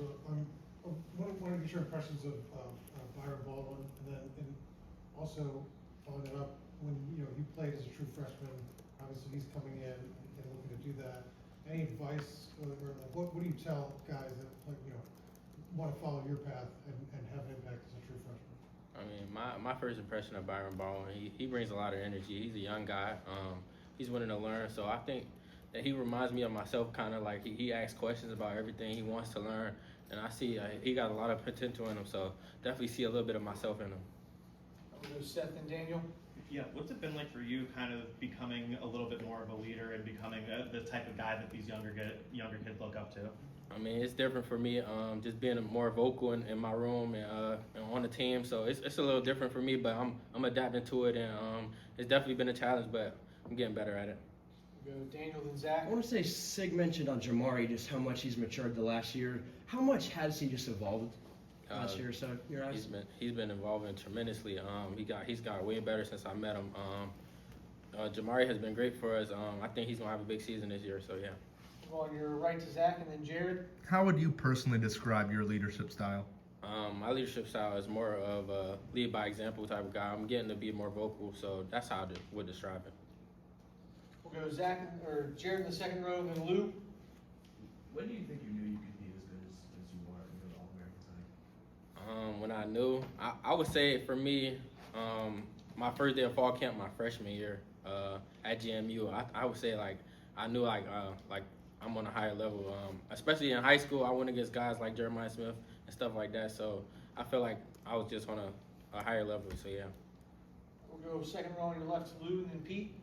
So I want to get your impressions of Byron Baldwin, and also following it up, when you played as a true freshman, obviously he's coming in and looking to do that. Any advice, or what do you tell guys that want to follow your path and have an impact as a true freshman? I mean, my first impression of Byron Baldwin, he brings a lot of energy. He's a young guy. He's willing to learn. So I think that he reminds me of myself, kind of like he asks questions about everything he wants to learn. And I see he got a lot of potential in him. So definitely see a little bit of myself in him. We'll go Seth and Daniel. Yeah, what's it been like for you kind of becoming a little bit more of a leader and becoming the type of guy that these younger kids look up to? I mean, it's different for me, just being more vocal in my room and on the team. So it's a little different for me, but I'm adapting to it, and it's definitely been a challenge, but I'm getting better at it. We'll go Daniel, then Zach. I want to say Sig mentioned on Jamari just how much he's matured the last year. How much has he just evolved last year or so? Your eyes? He's been evolving tremendously. He's got way better since I met him. Jamari has been great for us. I think he's gonna have a big season this year. So yeah. On your right to Zach, and then Jared. How would you personally describe your leadership style? My leadership style is more of a lead by example type of guy. I'm getting to be more vocal, so that's how I would describe it. We'll go Zach or Jared in the second row, then Lou. When do you think you knew you could be as good as you are in your All-American time? When I knew, I would say for me, my first day of fall camp, my freshman year at GMU, I would say I knew like I'm on a higher level. Especially in high school, I went against guys like Jeremiah Smith and stuff like that. So I feel like I was just on a higher level. So yeah. We'll go second row on your left to Lou, and then Pete.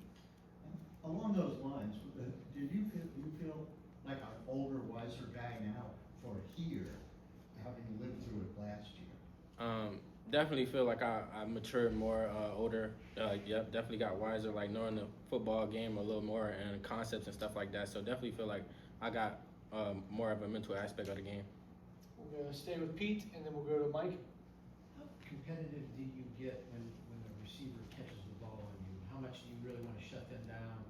Along those lines, did you feel like an older, wiser guy now for here, having lived through it last year? Definitely feel like I matured more, older. Yep, definitely got wiser, like knowing the football game a little more and concepts and stuff like that. So definitely feel like I got more of a mental aspect of the game. We'll go stay with Pete, and then we'll go to Mike. How competitive do you get when the receiver catches the ball on you? How much do you really want to shut them down?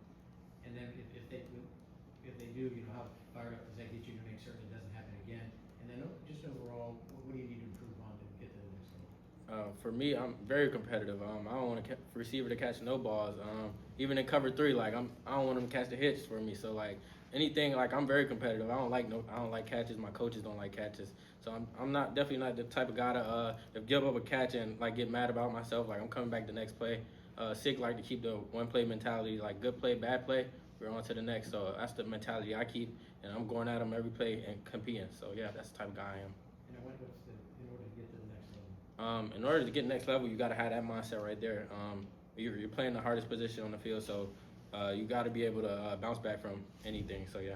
And then if they do, how fired up does that get you to make certain it doesn't happen again? And then just overall, what do you need to improve on to get to the next level? For me, I'm very competitive. I don't want a receiver to catch no balls. Even in cover 3, I don't want them to catch the hits for me. So anything, I'm very competitive. I don't like catches. My coaches don't like catches. So I'm definitely not the type of guy to give up a catch and get mad about myself. I'm coming back the next play. Sig like to keep the one play mentality, good play, bad play, we're on to the next. So that's the mentality I keep, and I'm going at them every play and competing. So yeah, that's the type of guy I am. And in order to get to the next level? In order to get next level, you got to have that mindset right there. You're playing the hardest position on the field, so you got to be able to bounce back from anything. So yeah.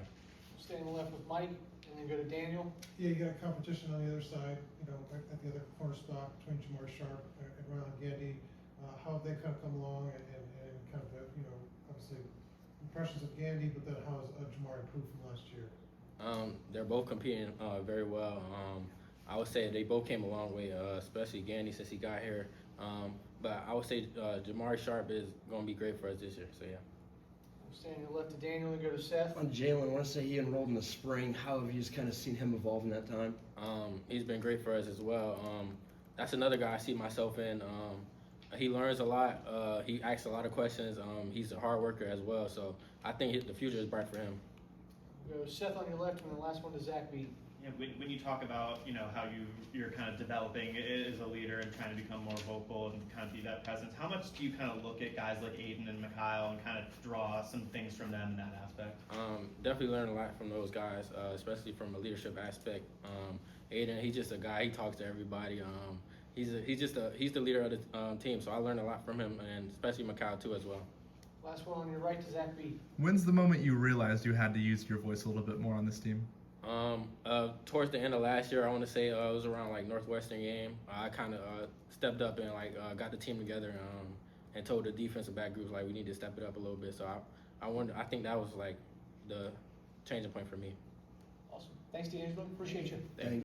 Stay on the left with Mike, and then go to Daniel. Yeah, you got competition on the other side, at the other corner spot between Jamar Sharp and Rylan Gandy. How have they kind of come along and kind of, obviously impressions of Gandy, but then how has Jamar improved from last year? They're both competing very well. I would say they both came a long way, especially Gandy since he got here. But I would say Jamari Sharp is going to be great for us this year. So yeah. Stay on your left to Daniel, and go to Seth. On Jalen, I want to say he enrolled in the spring. How have you just kind of seen him evolve in that time? He's been great for us as well. That's another guy I see myself in. He learns a lot. He asks a lot of questions. He's a hard worker as well. So I think the future is bright for him. We'll go Seth on your left, and the last one to Zach B. Yeah, when you talk about how you're kind of developing as a leader and trying to become more vocal and kind of be that presence, how much do you kind of look at guys like Aiden and Mikhail and kind of draw some things from them in that aspect? Definitely learn a lot from those guys, especially from a leadership aspect. Aiden, he's just a guy. He talks to everybody. He's the leader of the team, so I learned a lot from him, and especially Mikhail too as well. Last one on your right to Zach B. When's the moment you realized you had to use your voice a little bit more on this team? Towards the end of last year, I want to say it was around Northwestern game. I kind of stepped up and got the team together and told the defensive back groups we need to step it up a little bit. So I think that was the changing point for me. Awesome. Thanks, D'Angelo. Appreciate you. Thank you.